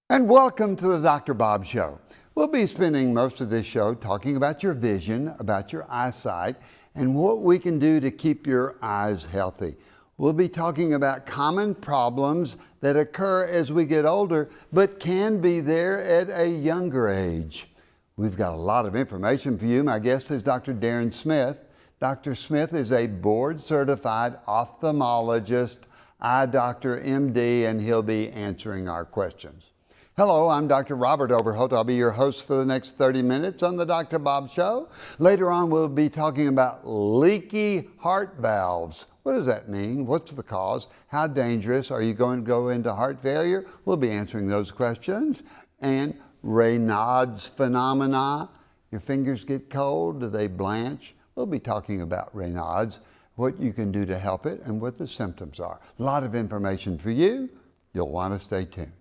And welcome to the Dr. Bob Show. We'll be spending most of this show talking about your vision, about your eyesight, and what we can do to keep your eyes healthy. We'll be talking about common problems that occur as we get older, but can be there at a younger age. We've got a lot of information for you. My guest is Dr. Darin Smith. Dr. Smith is a board-certified ophthalmologist, eye doctor, MD, and he'll be answering our questions. Hello, I'm Dr. Robert Overholt. I'll be your host for the next 30 minutes on the Dr. Bob Show. Later on, we'll be talking about leaky heart valves. What does that mean? What's the cause? How dangerous? Are you going to go into heart failure? We'll be answering those questions. And Raynaud's phenomena. Your fingers get cold. Do they blanch? We'll be talking about Raynaud's, what you can do to help it, and what the symptoms are. A lot of information for you. You'll want to stay tuned.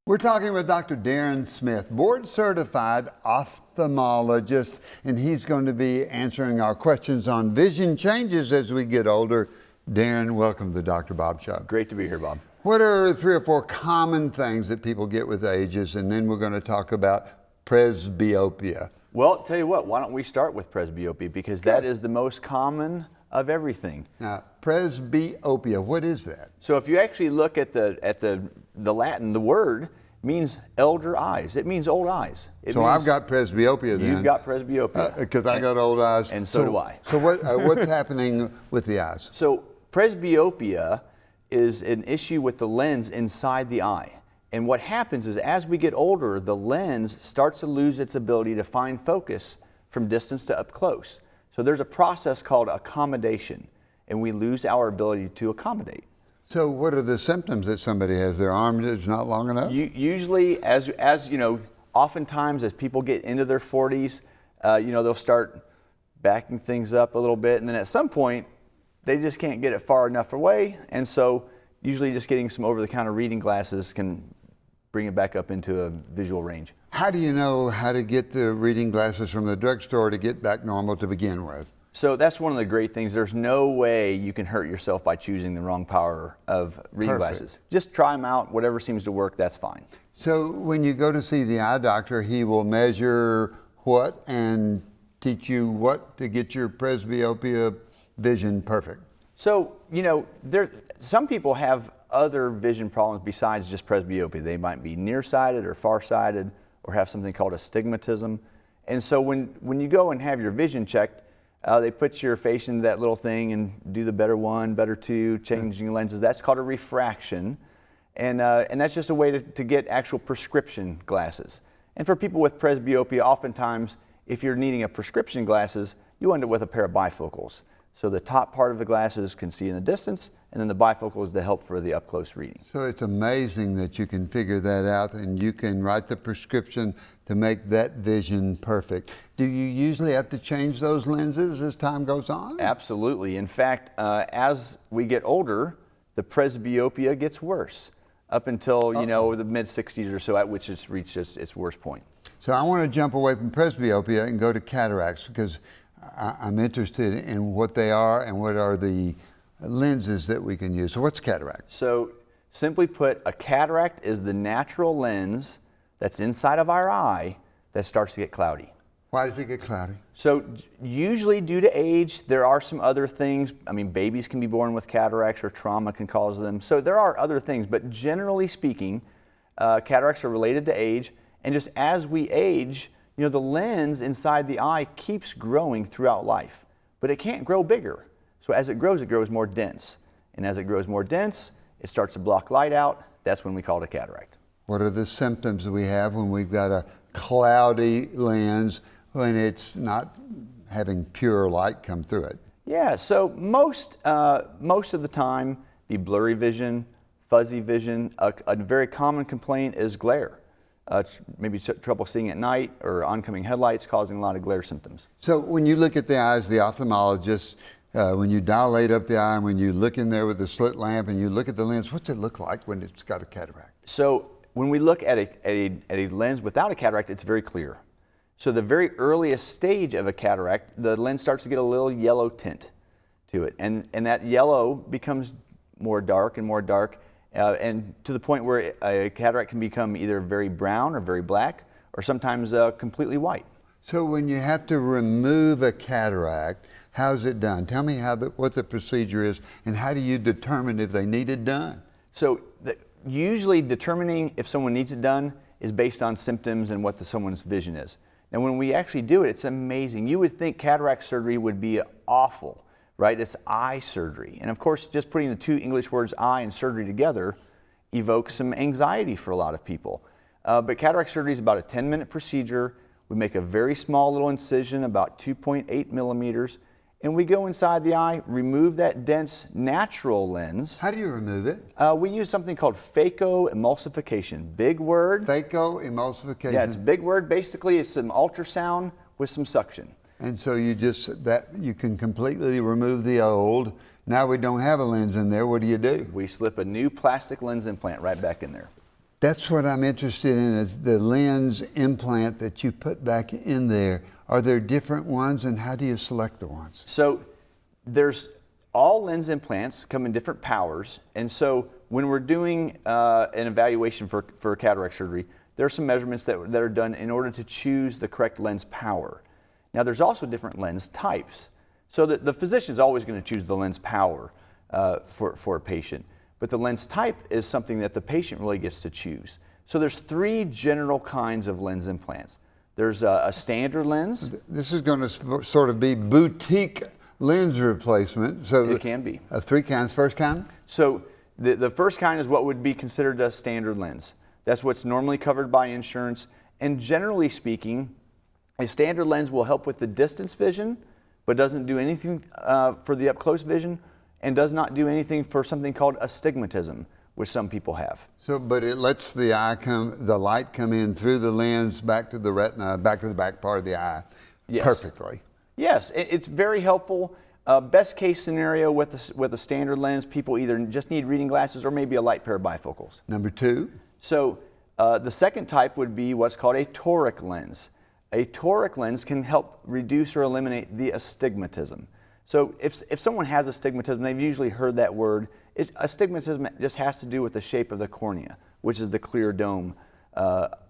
We're talking with Dr. Darin Smith, board-certified ophthalmologist, and he's going to be answering our questions on vision changes as we get older. Darin, welcome to the Dr. Bob Show. Great to be here, Bob. What are 3 or 4 common things that people get with ages? And then we're going to talk about presbyopia. Well, tell you what, why don't we start with presbyopia, because that is the most common of everything. Now, presbyopia, what is that? So if you actually look at the Latin, the word means elder eyes. It means old eyes. So I've got presbyopia then. You've got presbyopia. Because I got old eyes. And so do I. So what's happening with the eyes? So presbyopia is an issue with the lens inside the eye. And what happens is as we get older, the lens starts to lose its ability to find focus from distance to up close. So there's a process called accommodation, and we lose our ability to accommodate. So what are the symptoms that somebody has? Their arm is not long enough? Usually, as you know, oftentimes as people get into their 40s, they'll start backing things up a little bit, and then at some point, they just can't get it far enough away, and so usually just getting some over-the-counter reading glasses can bring it back up into a visual range. How do you know how to get the reading glasses from the drugstore to get back normal to begin with? So that's one of the great things. There's no way you can hurt yourself by choosing the wrong power of reading glasses. Just try them out. Whatever seems to work, that's fine. So when you go to see the eye doctor, he will measure what and teach you what to get your presbyopia vision perfect? So, some people have other vision problems besides just presbyopia. They might be nearsighted or farsighted or have something called astigmatism. And so when you go and have your vision checked, they put your face into that little thing and do the better 1, better 2, changing lenses. That's called a refraction. And that's just a way to get actual prescription glasses. And for people with presbyopia, oftentimes, if you're needing a prescription glasses, you end up with a pair of bifocals. So the top part of the glasses can see in the distance, and then the bifocal is to help for the up-close reading. So it's amazing that you can figure that out and you can write the prescription to make that vision perfect. Do you usually have to change those lenses as time goes on? Absolutely. In fact, as we get older, the presbyopia gets worse up until, the mid-60s or so, at which it's reached its worst point. So I want to jump away from presbyopia and go to cataracts because I'm interested in what they are and what are the lenses that we can use. So what's cataract? So simply put, a cataract is the natural lens that's inside of our eye that starts to get cloudy. Why does it get cloudy? So usually due to age, there are some other things. I mean, babies can be born with cataracts or trauma can cause them. So there are other things, but generally speaking, cataracts are related to age. And just as we age, the lens inside the eye keeps growing throughout life, but it can't grow bigger. So as it grows more dense. And as it grows more dense, it starts to block light out. That's when we call it a cataract. What are the symptoms we have when we've got a cloudy lens when it's not having pure light come through it? Yeah, so most of the time, be blurry vision, fuzzy vision. A very common complaint is glare. Maybe trouble seeing at night or oncoming headlights causing a lot of glare symptoms. So when you look at the eyes, the ophthalmologist, when you dilate up the eye and when you look in there with the slit lamp and you look at the lens, what's it look like when it's got a cataract? So when we look at a lens without a cataract, it's very clear. So the very earliest stage of a cataract, the lens starts to get a little yellow tint to it. And that yellow becomes more dark and more dark, and to the point where a cataract can become either very brown or very black, or sometimes completely white. So when you have to remove a cataract, how's it done? Tell me what the procedure is, and how do you determine if they need it done? So usually determining if someone needs it done is based on symptoms and what someone's vision is. Now when we actually do it, it's amazing. You would think cataract surgery would be awful, right? It's eye surgery. And of course, just putting the two English words eye and surgery together evokes some anxiety for a lot of people. But cataract surgery is about a 10-minute procedure. We make a very small little incision, about 2.8 millimeters, and we go inside the eye, remove that dense natural lens. How do you remove it? We use something called phacoemulsification. Big word. Phacoemulsification. Yeah, it's a big word. Basically, it's some ultrasound with some suction. And so you can completely remove the old. Now we don't have a lens in there. What do? We slip a new plastic lens implant right back in there. That's what I'm interested in, is the lens implant that you put back in there. Are there different ones, and how do you select the ones? So all lens implants come in different powers, and so when we're doing an evaluation for cataract surgery, there are some measurements that are done in order to choose the correct lens power. Now there's also different lens types. So the physician is always going to choose the lens power for a patient. But the lens type is something that the patient really gets to choose. So there's three general kinds of lens implants. There's a standard lens. This is going to sort of be boutique lens replacement. So it can be. Three kinds. First kind? So the first kind is what would be considered a standard lens. That's what's normally covered by insurance. And generally speaking, a standard lens will help with the distance vision, but doesn't do anything for the up-close vision, and does not do anything for something called astigmatism, which some people have. So, but it lets the light come in through the lens back to the retina, back to the back part of the eye, yes. Perfectly. Yes, it's very helpful. Best case scenario with a standard lens, people either just need reading glasses or maybe a light pair of bifocals. Number two? So the second type would be what's called a toric lens. A toric lens can help reduce or eliminate the astigmatism. So if someone has astigmatism, they've usually heard that word. Astigmatism just has to do with the shape of the cornea, which is the clear dome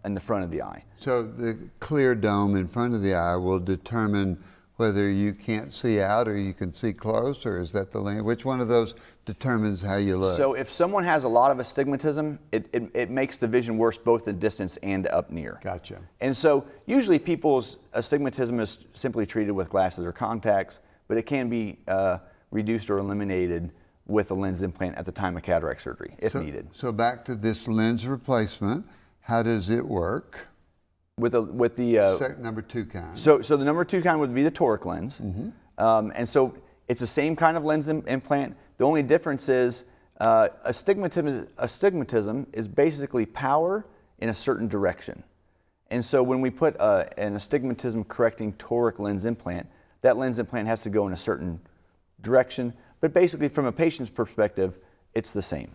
in the front of the eye. So the clear dome in front of the eye will determine whether you can't see out or you can see close, or is that the lens? Which one of those determines how you look? So if someone has a lot of astigmatism, it makes the vision worse both in distance and up near. Gotcha. And so usually people's astigmatism is simply treated with glasses or contacts, but it can be reduced or eliminated with a lens implant at the time of cataract surgery, if needed. So back to this lens replacement, how does it work? With the number two kind. So the number two kind would be the toric lens, and so it's the same kind of lens implant. The only difference is astigmatism is basically power in a certain direction, and so when we put an astigmatism correcting toric lens implant, that lens implant has to go in a certain direction, but basically from a patient's perspective, it's the same.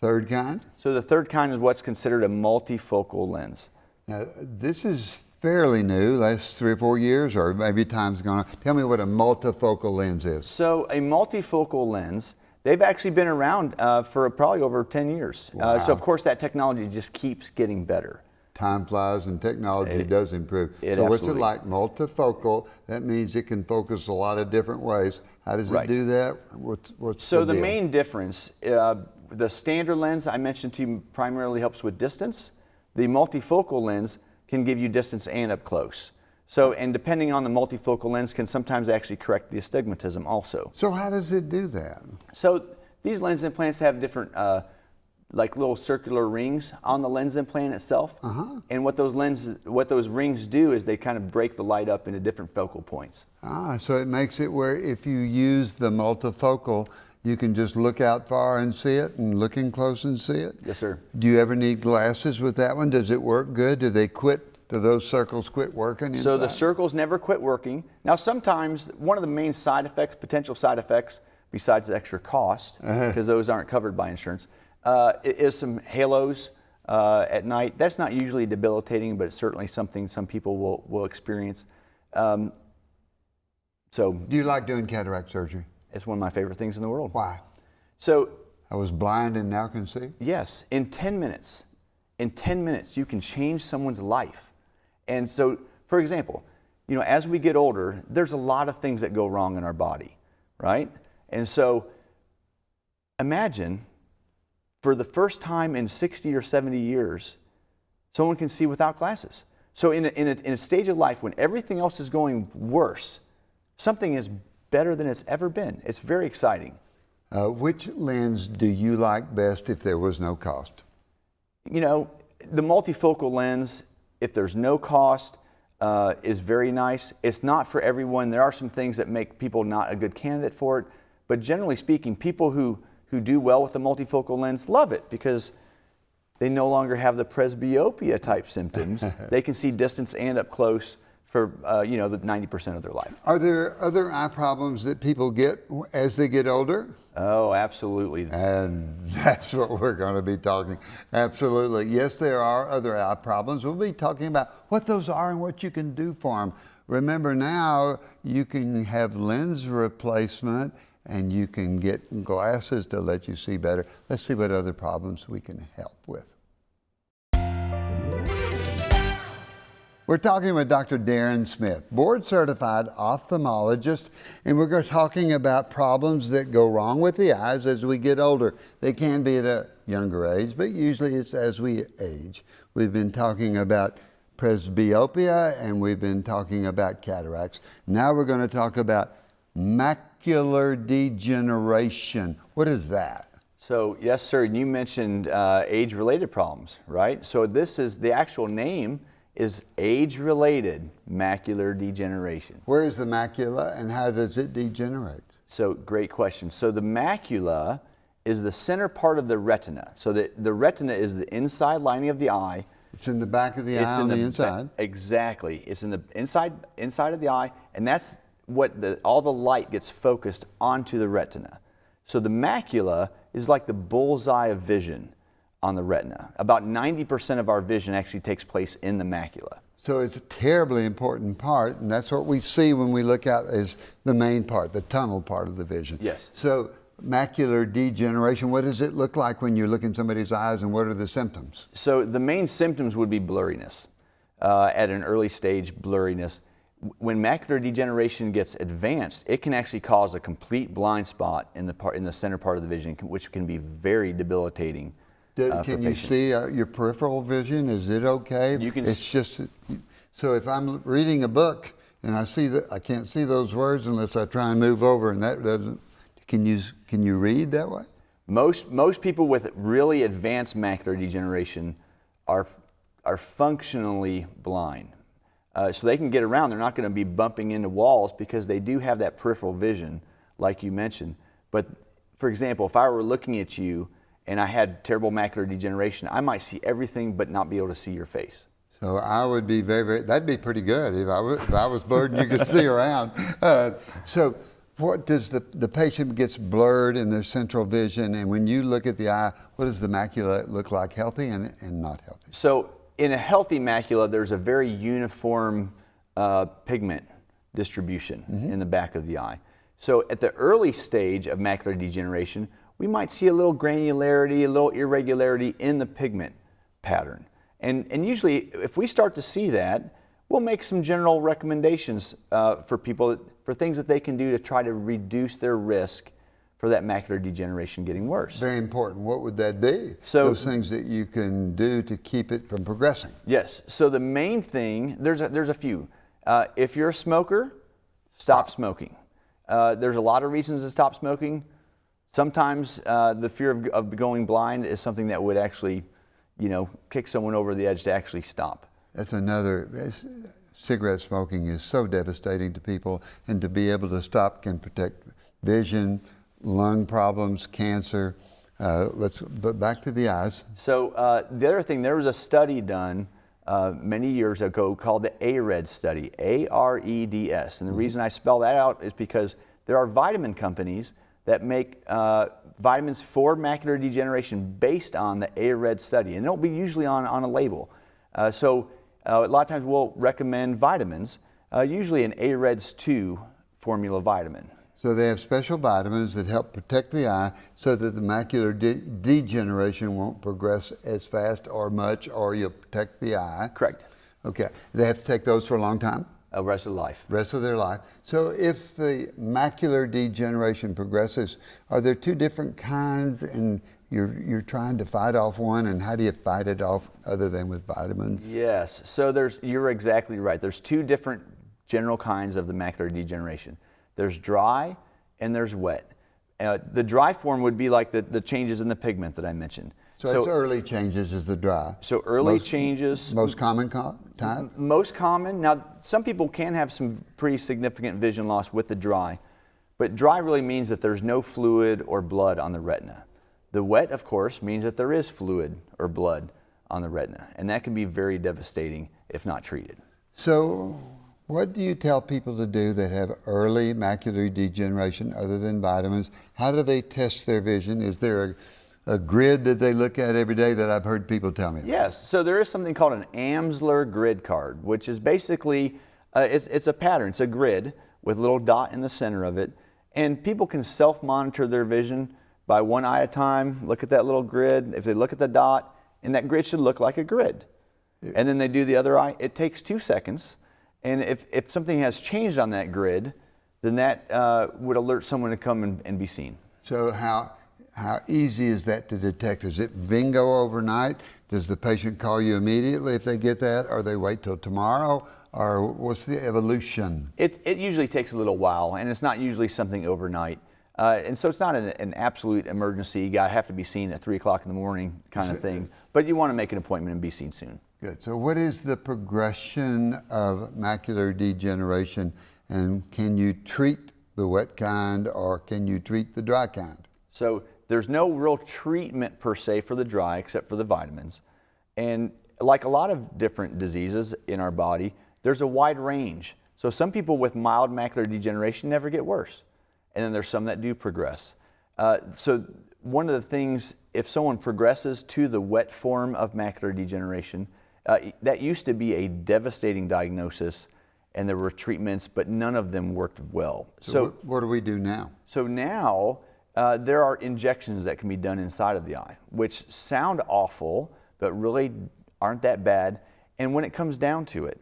Third kind? So the third kind is what's considered a multifocal lens. Now, this is fairly new, last 3 or 4 years, or maybe time's gone on. Tell me what a multifocal lens is. So a multifocal lens, they've actually been around for probably over 10 years. Wow. So of course that technology just keeps getting better. Time flies and technology does improve. So what's it like? Multifocal, that means it can focus a lot of different ways. How does it do that? What's the main difference, the standard lens I mentioned to you primarily helps with distance. The multifocal lens can give you distance and up close. So, and depending on the multifocal lens can sometimes actually correct the astigmatism also. So how does it do that? So these lens implants have different like little circular rings on the lens implant itself. And what those rings do is they kind of break the light up into different focal points. So it makes it where if you use the multifocal, You can just look out far and see it, and looking close and see it? Yes, sir. Do you ever need glasses with that one? Does it work good? Do they quit? Do those circles quit working inside? So the circles never quit working. Now sometimes one of the main side effects, potential side effects, besides the extra cost, because those aren't covered by insurance, is some halos at night. That's not usually debilitating, but it's certainly something some people will experience. So do you like doing cataract surgery? It's one of my favorite things in the world. Why? So I was blind and now can see? yes, in 10 minutes, you can change someone's life. And so, for example, as we get older, there's a lot of things that go wrong in our body, right? And so imagine for the first time in 60 or 70 years, someone can see without glasses. So in a stage of life when everything else is going worse, something is better than it's ever been. It's very exciting. Which lens do you like best if there was no cost? The multifocal lens, if there's no cost, is very nice. It's not for everyone. There are some things that make people not a good candidate for it. But generally speaking, people who do well with the multifocal lens love it because they no longer have the presbyopia type symptoms. They can see distance and up close for the 90% of their life. Are there other eye problems that people get as they get older? Oh, absolutely. And that's what we're going to be talking. Absolutely. Yes, there are other eye problems. We'll be talking about what those are and what you can do for them. Remember now, you can have lens replacement and you can get glasses to let you see better. Let's see what other problems we can help with. We're talking with Dr. Darin Smith, board-certified ophthalmologist, and we're talking about problems that go wrong with the eyes as we get older. They can be at a younger age, but usually it's as we age. We've been talking about presbyopia, and we've been talking about cataracts. Now we're going to talk about macular degeneration. What is that? So, yes, sir, you mentioned age-related problems, right? So this is the actual name is age-related macular degeneration. Where is the macula and how does it degenerate? So, great question. So the macula is the center part of the retina. So the retina is the inside lining of the eye. It's in the back of the eye on the inside? Exactly. It's in the inside of the eye, and that's what all the light gets focused onto the retina. So the macula is like the bullseye of vision on the retina. About 90% of our vision actually takes place in the macula. So it's a terribly important part, and that's what we see when we look out is the main part, the tunnel part of the vision. Yes. So macular degeneration, what does it look like when you look in somebody's eyes, and what are the symptoms? So the main symptoms would be blurriness. At an early stage, blurriness. When macular degeneration gets advanced, it can actually cause a complete blind spot in the center part of the vision, which can be very debilitating. Can you see your peripheral vision? Is it okay? You can. It's just so if I'm reading a book and I see that I can't see those words unless I try and move over, and that doesn't. Can you read that way? Most people with really advanced macular degeneration are functionally blind, so they can get around. They're not going to be bumping into walls because they do have that peripheral vision, like you mentioned. But for example, if I were looking at you and I had terrible macular degeneration, I might see everything but not be able to see your face. So I would be that'd be pretty good if I was blurred and you could see around. So what does the patient gets blurred in their central vision, and when you look at the eye, what does the macula look like, healthy and not healthy? So in a healthy macula, there's a very uniform pigment distribution in the back of the eye. So at the early stage of macular degeneration, we might see a little granularity, a little irregularity in the pigment pattern. And usually, if we start to see that, we'll make some general recommendations for people, for things that they can do to try to reduce their risk for that macular degeneration getting worse. Very important. What would that be? So, those things that you can do to keep it from progressing. Yes. So the main thing, there's a few. If you're a smoker, stop smoking. There's a lot of reasons to stop smoking. Sometimes the fear of going blind is something that would actually, kick someone over the edge to actually stop. That's another. Cigarette smoking is so devastating to people, and to be able to stop can protect vision, lung problems, cancer. But back to the eyes. So the other thing, there was a study done many years ago called the AREDS study, AREDS. And the reason I spell that out is because there are vitamin companies that make vitamins for macular degeneration based on the AREDS study. And it'll be usually on a label. So a lot of times we'll recommend vitamins, usually an AREDS 2 formula vitamin. So they have special vitamins that help protect the eye so that the macular degeneration won't progress as fast or much, or you'll protect the eye. Correct. Okay. They have to take those for a long time? Rest of life. Rest of their life. So if the macular degeneration progresses, are there two different kinds and you're trying to fight off one, and how do you fight it off other than with vitamins? Yes. So you're exactly right. There's two different general kinds of the macular degeneration. There's dry and there's wet. The dry form would be like the changes in the pigment that I mentioned. So it's early changes is the dry. So early changes. Most common type? Most common. Now, some people can have some pretty significant vision loss with the dry, but dry really means that there's no fluid or blood on the retina. The wet, of course, means that there is fluid or blood on the retina, and that can be very devastating if not treated. So what do you tell people to do that have early macular degeneration other than vitamins? How do they test their vision? Is there a grid that they look at every day that I've heard people tell me about? Yes, so there is something called an Amsler grid card, which is basically, it's a pattern, it's a grid with a little dot in the center of it, and people can self-monitor their vision by one eye at a time, look at that little grid. If they look at the dot, and that grid should look like a grid. And then they do the other eye, it takes 2 seconds. And if something has changed on that grid, then that would alert someone to come and be seen. So how easy is that to detect? Is it bingo overnight? Does the patient call you immediately if they get that, or they wait till tomorrow? Or what's the evolution? It usually takes a little while, and it's not usually something overnight. And so it's not an absolute emergency. You gotta have to be seen at 3 o'clock in the morning kind of thing. But you want to make an appointment and be seen soon. Good. So what is the progression of macular degeneration, and can you treat the wet kind or can you treat the dry kind? So there's no real treatment per se for the dry except for the vitamins. And like a lot of different diseases in our body, there's a wide range. So some people with mild macular degeneration never get worse. And then there's some that do progress. So one of the things, if someone progresses to the wet form of macular degeneration, that used to be a devastating diagnosis, and there were treatments, but none of them worked well. So what do we do now? So now there are injections that can be done inside of the eye, which sound awful, but really aren't that bad. And when it comes down to it,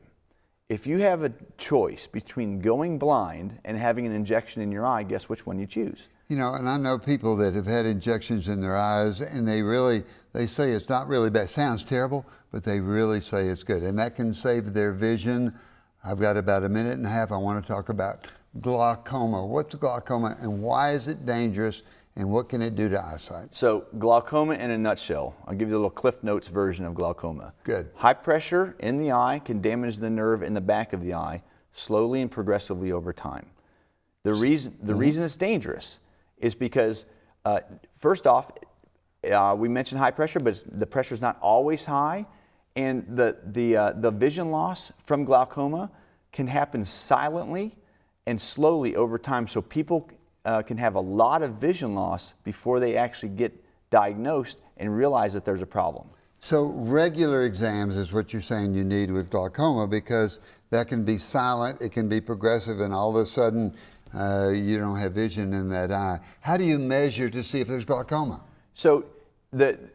if you have a choice between going blind and having an injection in your eye, guess which one you choose? You know, and I know people that have had injections in their eyes, and they say it's not really bad. It sounds terrible, but they really say it's good. And that can save their vision. I've got about 1.5 minutes. I want to talk about glaucoma. What's glaucoma, and why is it dangerous, and what can it do to eyesight? So glaucoma in a nutshell. I'll give you a little Cliff Notes version of glaucoma. Good. High pressure in the eye can damage the nerve in the back of the eye slowly and progressively over time. The reason it's dangerous is because, first off, we mentioned high pressure, but the pressure is not always high, and the vision loss from glaucoma can happen silently and slowly over time. So people can have a lot of vision loss before they actually get diagnosed and realize that there's a problem. So regular exams is what you're saying you need with glaucoma, because that can be silent, it can be progressive, and all of a sudden you don't have vision in that eye. How do you measure to see if there's glaucoma? So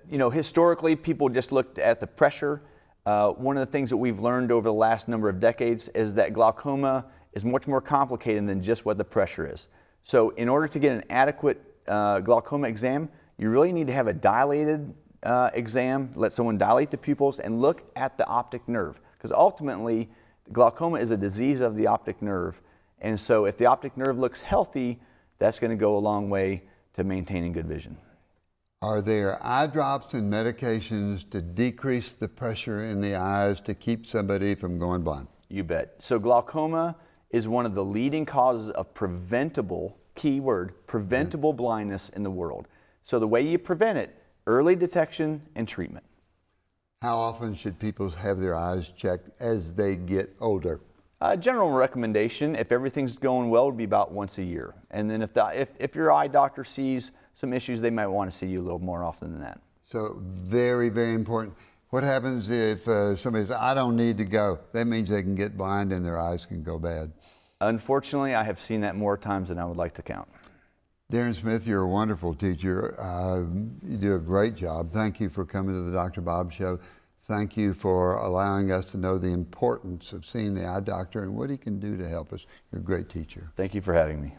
historically people just looked at the pressure. One of the things that we've learned over the last number of decades is that glaucoma is much more complicated than just what the pressure is. So in order to get an adequate glaucoma exam, you really need to have a dilated exam, let someone dilate the pupils and look at the optic nerve. Because ultimately, glaucoma is a disease of the optic nerve. And so if the optic nerve looks healthy, that's going to go a long way to maintaining good vision. Are there eye drops and medications to decrease the pressure in the eyes to keep somebody from going blind? You bet. So glaucoma is one of the leading causes of preventable key word, preventable blindness in the world. So the way you prevent it, early detection and treatment. How often should people have their eyes checked as they get older? General recommendation, if everything's going well, would be about once a year. And then if your eye doctor sees some issues, they might want to see you a little more often than that. So very, very important. What happens if somebody says, I don't need to go? That means they can get blind and their eyes can go bad. Unfortunately, I have seen that more times than I would like to count. Darin Smith, you're a wonderful teacher. You do a great job. Thank you for coming to the Dr. Bob Show. Thank you for allowing us to know the importance of seeing the eye doctor and what he can do to help us. You're a great teacher. Thank you for having me.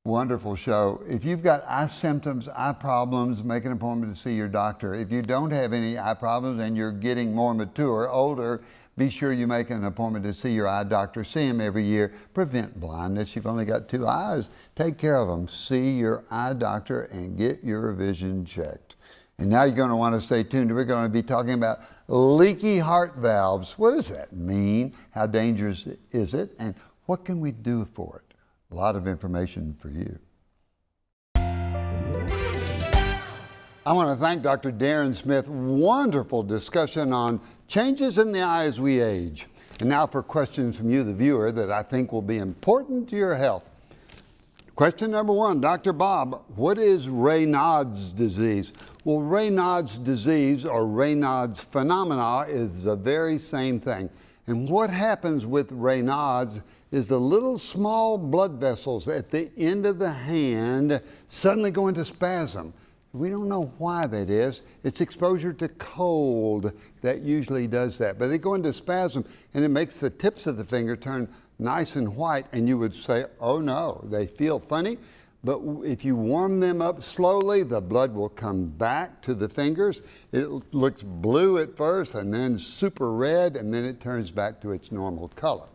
Wonderful show. If you've got eye symptoms, eye problems, make an appointment to see your doctor. If you don't have any eye problems and you're getting more mature, older, be sure you make an appointment to see your eye doctor. See him every year. Prevent blindness. You've only got 2 eyes. Take care of them. See your eye doctor and get your vision checked. And now you're going to want to stay tuned. We're going to be talking about leaky heart valves. What does that mean? How dangerous is it? And what can we do for it? A lot of information for you. I want to thank Dr. Darin Smith. Wonderful discussion on changes in the eye as we age. And now for questions from you, the viewer, that I think will be important to your health. Question number 1, Dr. Bob, what is Raynaud's disease? Well, Raynaud's disease or Raynaud's phenomena is the very same thing. And what happens with Raynaud's is the little small blood vessels at the end of the hand suddenly go into spasm. We don't know why that is. It's exposure to cold that usually does that. But they go into spasm and it makes the tips of the finger turn nice and white, and you would say, oh no, they feel funny. But if you warm them up slowly, the blood will come back to the fingers. It looks blue at first and then super red, and then it turns back to its normal color.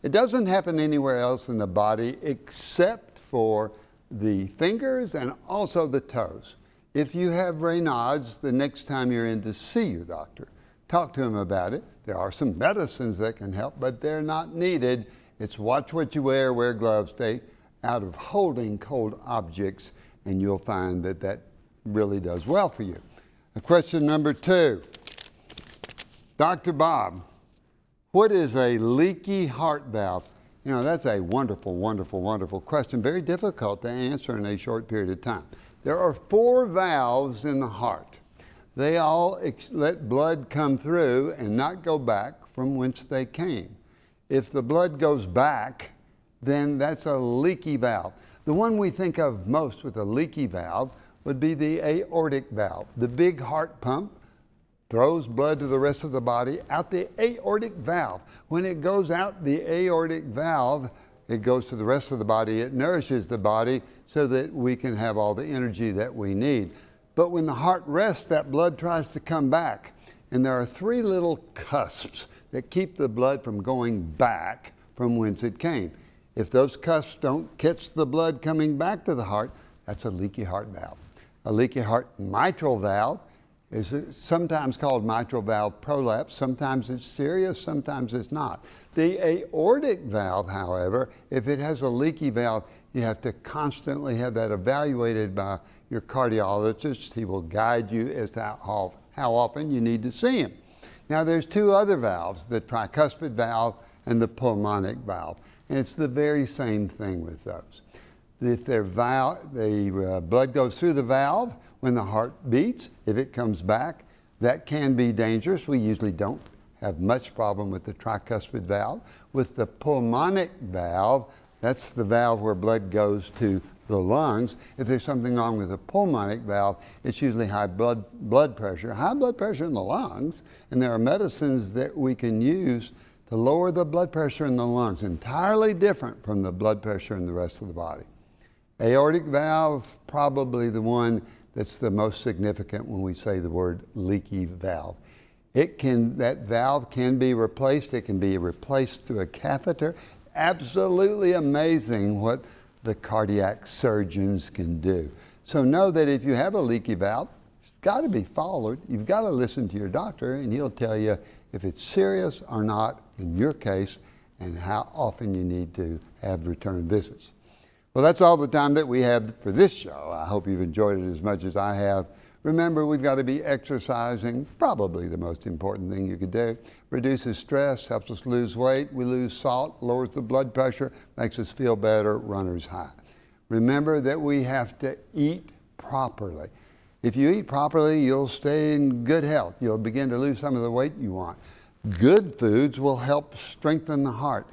It doesn't happen anywhere else in the body except for the fingers and also the toes. If you have Raynaud's, the next time you're in to see your doctor, talk to him about it. There are some medicines that can help, but they're not needed. It's watch what you wear gloves, stay out of holding cold objects, and you'll find that that really does well for you. Question number 2, Dr. Bob, what is a leaky heart valve? You know, that's a wonderful, wonderful, wonderful question. Very difficult to answer in a short period of time. There are 4 valves in the heart. They all let blood come through and not go back from whence they came. If the blood goes back, then that's a leaky valve. The one we think of most with a leaky valve would be the aortic valve. The big heart pump throws blood to the rest of the body out the aortic valve. When it goes out the aortic valve, it goes to the rest of the body. It nourishes the body so that we can have all the energy that we need. But when the heart rests, that blood tries to come back. And there are 3 little cusps that keep the blood from going back from whence it came. If those cusps don't catch the blood coming back to the heart, that's a leaky heart valve. A leaky heart mitral valve is sometimes called mitral valve prolapse. Sometimes it's serious, sometimes it's not. The aortic valve, however, if it has a leaky valve, you have to constantly have that evaluated by your cardiologist. He will guide you as to how often you need to see him. Now there's 2 other valves, the tricuspid valve and the pulmonic valve. And it's the very same thing with those. If the blood goes through the valve when the heart beats, if it comes back, that can be dangerous. We usually don't have much problem with the tricuspid valve. With the pulmonic valve, that's the valve where blood goes to the lungs. If there's something wrong with the pulmonic valve, it's usually high blood pressure in the lungs, and there are medicines that we can use to lower the blood pressure in the lungs, entirely different from the blood pressure in the rest of the body. Aortic valve, probably the one that's the most significant when we say the word leaky valve. That valve can be replaced. It can be replaced through a catheter. Absolutely amazing what the cardiac surgeons can do. So know that if you have a leaky valve, it's got to be followed. You've got to listen to your doctor, and he'll tell you if it's serious or not in your case and how often you need to have return visits. Well, that's all the time that we have for this show. I hope you've enjoyed it as much as I have. Remember, we've got to be exercising, probably the most important thing you could do. Reduces stress, helps us lose weight. We lose salt, lowers the blood pressure, makes us feel better, runner's high. Remember that we have to eat properly. If you eat properly, you'll stay in good health. You'll begin to lose some of the weight you want. Good foods will help strengthen the heart.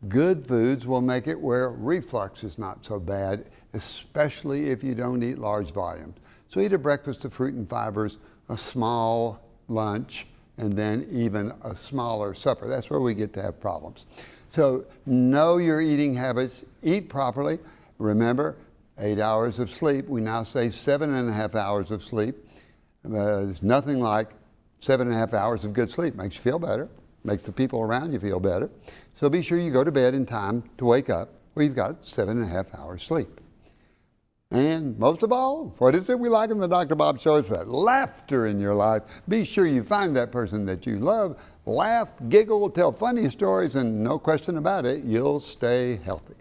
Good foods will make it where reflux is not so bad, especially if you don't eat large volumes. So eat a breakfast of fruit and fibers, a small lunch, and then even a smaller supper. That's where we get to have problems. So know your eating habits, eat properly. Remember, 8 hours of sleep. We now say 7.5 hours of sleep. There's nothing like 7.5 hours of good sleep. Makes you feel better, makes the people around you feel better. So be sure you go to bed in time to wake up where you've got 7.5 hours sleep. And most of all, what is it we like in the Dr. Bob Show? It's that laughter in your life. Be sure you find that person that you love, laugh, giggle, tell funny stories, and no question about it, you'll stay healthy.